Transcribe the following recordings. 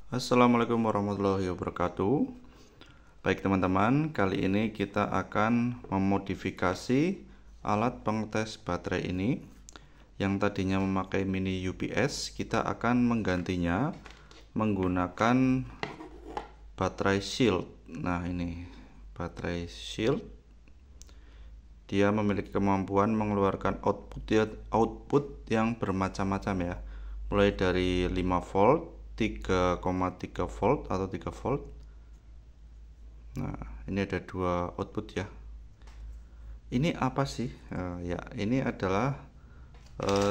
Assalamualaikum warahmatullahi wabarakatuh. Baik teman-teman, kali ini kita akan memodifikasi alat pengetes baterai ini. Yang tadinya memakai mini UPS, kita akan menggantinya menggunakan baterai shield. Nah, ini baterai shield. Dia memiliki kemampuan mengeluarkan output yang bermacam-macam ya. Mulai dari 5 volt, 3,3 volt atau 3 volt. Nah, ini ada dua output ya. Ini apa sih? Ya, ini adalah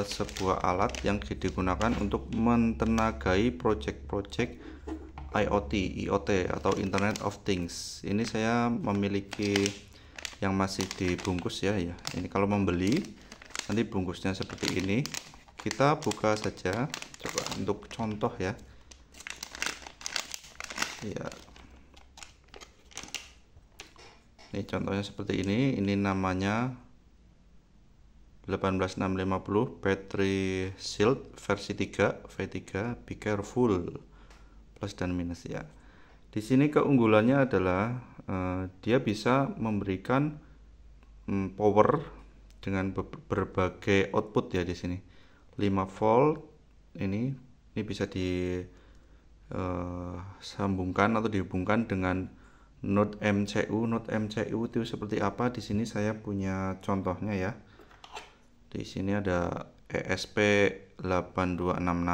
sebuah alat yang digunakan untuk mentenagai project-project IoT atau Internet of Things. Ini saya memiliki yang masih dibungkus ya. Ini kalau membeli nanti bungkusnya seperti ini. Kita buka saja, coba untuk contoh ya. Ya, ini contohnya seperti ini. Ini namanya 18650 battery shield versi 3 V3. Be careful, plus dan minus ya. Di sini keunggulannya adalah dia bisa memberikan power dengan berbagai output ya. Di sini 5 volt ini bisa di sambungkan atau dihubungkan dengan node MCU. Node MCU itu seperti apa? Di sini saya punya contohnya ya. Di sini ada ESP8266.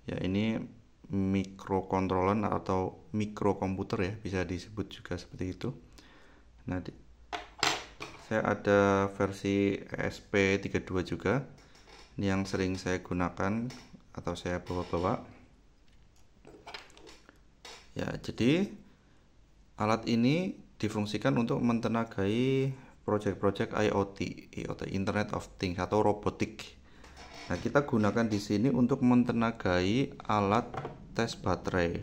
Ya, ini microcontroller atau mikrokomputer ya, bisa disebut juga seperti itu. Nah, saya ada versi ESP32 juga. Ini yang sering saya gunakan atau saya bawa-bawa. Ya, jadi alat ini difungsikan untuk mentenagai project-project IoT, Internet of Things atau robotik. Nah, kita gunakan di sini untuk mentenagai alat tes baterai.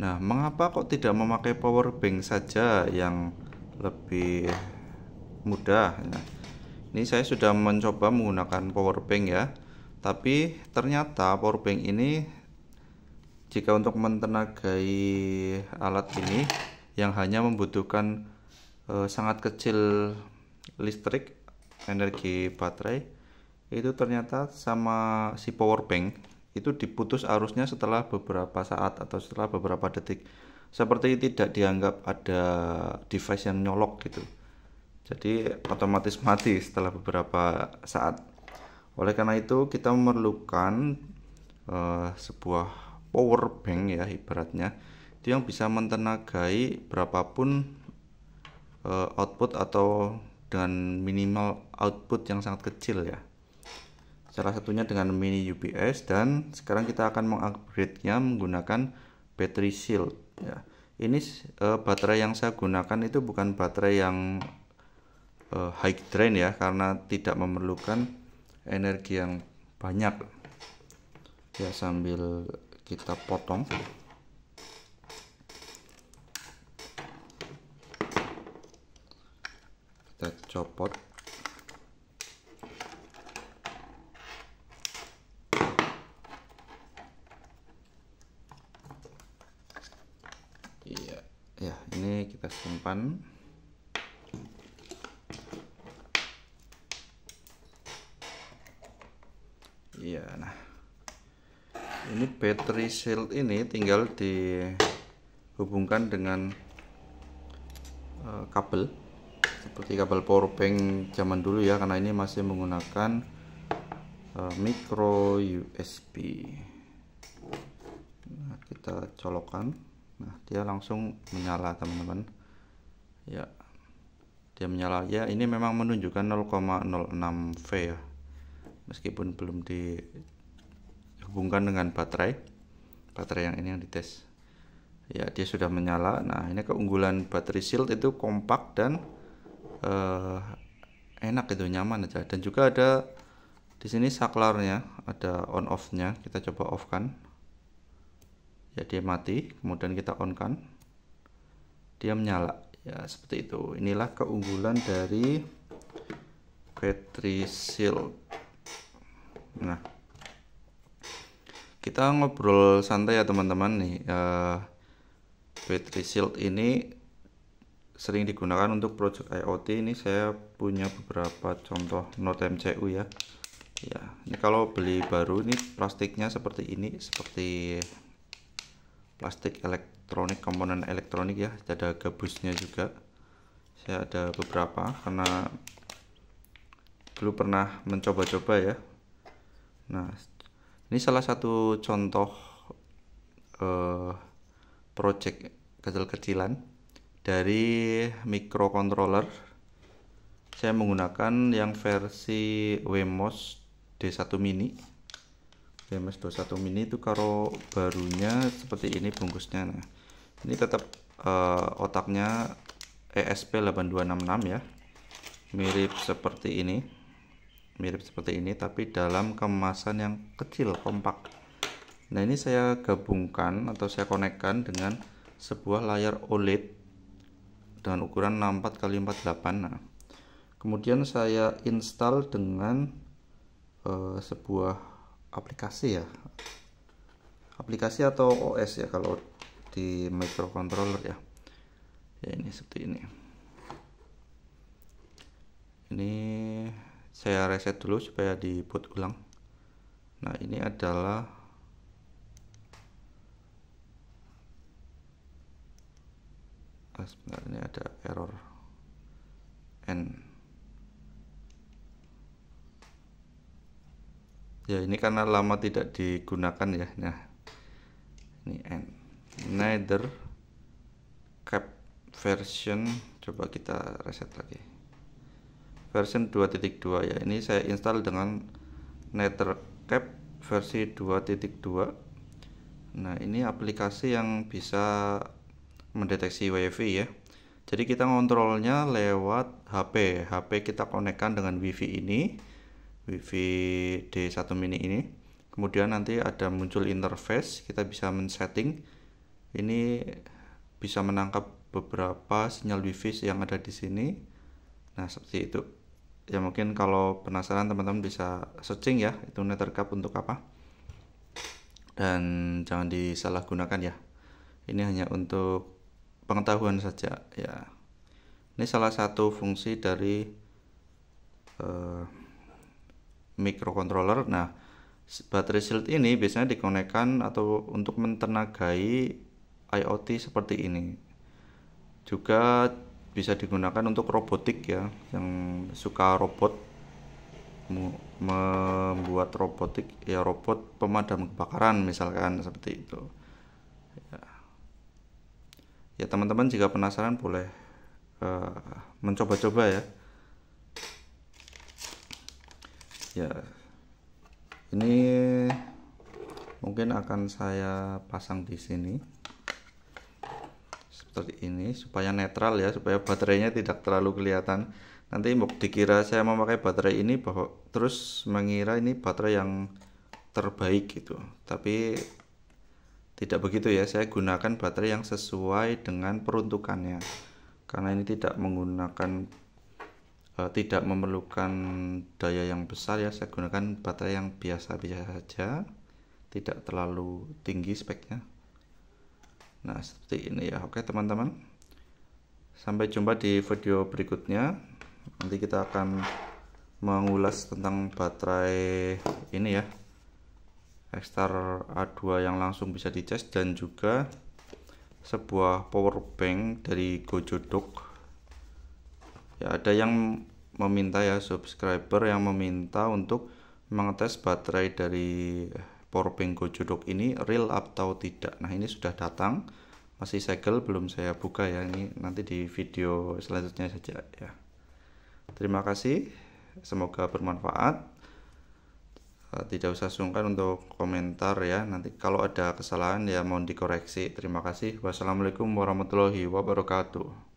Nah, mengapa kok tidak memakai power bank saja yang lebih mudah? Nah, ini saya sudah mencoba menggunakan power bank ya, tapi ternyata power bank ini jika untuk mentenagai alat ini yang hanya membutuhkan sangat kecil listrik, energi baterai, itu ternyata sama si power bank itu diputus arusnya setelah beberapa saat atau setelah beberapa detik, seperti tidak dianggap ada device yang nyolok gitu. Jadi otomatis mati setelah beberapa saat. Oleh karena itu kita memerlukan sebuah power bank ya, ibaratnya itu yang bisa mentenagai berapapun output atau dengan minimal output yang sangat kecil ya. Salah satunya dengan mini UPS, dan sekarang kita akan mengupgrade-nya menggunakan battery shield ya. Ini baterai yang saya gunakan itu bukan baterai yang high drain ya, karena tidak memerlukan energi yang banyak ya. Sambil kita potong, kita copot. Iya ya, ini kita simpan. Iya, nah ini battery shield ini tinggal dihubungkan dengan kabel seperti kabel power bank zaman dulu ya, karena ini masih menggunakan micro USB. Nah, kita colokkan, nah dia langsung menyala teman-teman ya. Dia menyala ya. Ini memang menunjukkan 0,06 V ya, meskipun belum dihubungkan dengan baterai yang ini yang dites ya. Dia sudah menyala. Nah, ini keunggulan battery shield itu kompak dan enak itu, nyaman aja. Dan juga ada di sini saklarnya, ada on off nya. Kita coba off kan ya, dia mati, kemudian kita on kan, dia menyala ya, seperti itu. Inilah keunggulan dari battery shield. Nah, Kita ngobrol santai ya teman-teman nih. Battery Shield ini sering digunakan untuk project IoT. Ini saya punya beberapa contoh Node MCU ya. Ya, ini kalau beli baru ini plastiknya seperti ini, seperti plastik elektronik, komponen elektronik ya. Ada gabusnya juga. Saya ada beberapa karena dulu pernah mencoba-coba ya. Nah, ini salah satu contoh project kecil-kecilan dari microcontroller. Saya menggunakan yang versi Wemos D1 Mini. Wemos D1 Mini itu kalau barunya seperti ini bungkusnya. Nah, ini tetap otaknya ESP8266 ya. Mirip seperti ini, tapi dalam kemasan yang kecil, kompak. Nah, ini saya gabungkan atau saya konekkan dengan sebuah layar OLED dengan ukuran 64x48. Nah, kemudian saya install dengan sebuah aplikasi ya, aplikasi atau OS ya kalau di microcontroller ya. Ya, ini seperti ini. Ini saya reset dulu supaya di boot ulang. Nah, ini adalah sebentar, ini ada error N. Ya, ini karena lama tidak digunakan ya. Nah, ini N. Neither cap version, coba kita reset lagi. Version 2.2 ya. Ini saya install dengan NetherCap versi 2.2. Nah, ini aplikasi yang bisa mendeteksi WiFi ya. Jadi kita ngontrolnya lewat HP. HP kita konekkan dengan WiFi ini, WiFi D1 Mini ini. Kemudian nanti ada muncul interface, kita bisa men-setting. Ini bisa menangkap beberapa sinyal WiFi yang ada di sini. Nah, seperti itu. Ya, mungkin kalau penasaran teman-teman bisa searching ya, itu NetherCap untuk apa. Dan jangan disalahgunakan ya. Ini hanya untuk pengetahuan saja ya. Ini salah satu fungsi dari microcontroller. Nah, battery shield ini biasanya dikonekkan atau untuk mentenagai IoT seperti ini. Juga bisa digunakan untuk robotik ya, yang suka robot, membuat robotik ya, robot pemadam kebakaran misalkan seperti itu ya. Teman-teman jika penasaran boleh mencoba-coba ya. Ya, ini mungkin akan saya pasang di sini seperti ini supaya netral ya, supaya baterainya tidak terlalu kelihatan. Nanti dikira saya memakai baterai ini bahwa terus mengira ini baterai yang terbaik gitu, tapi tidak begitu ya. Saya gunakan baterai yang sesuai dengan peruntukannya, karena ini tidak menggunakan tidak memerlukan daya yang besar ya. Saya gunakan baterai yang biasa-biasa saja, tidak terlalu tinggi speknya. Nah, seperti ini ya. Oke teman-teman, sampai jumpa di video berikutnya. Nanti kita akan mengulas tentang baterai ini ya, X-Star A2 yang langsung bisa dicas, dan juga sebuah power bank dari Gojodok ya. Ada yang meminta ya, subscriber yang meminta untuk mengetes baterai dari powerbank Gojodok ini real atau tidak. Nah, ini sudah datang, masih segel, belum saya buka ya. Ini nanti di video selanjutnya saja ya. Terima kasih, semoga bermanfaat. Tidak usah sungkan untuk komentar ya. Nanti kalau ada kesalahan ya mohon dikoreksi. Terima kasih. Wassalamualaikum warahmatullahi wabarakatuh.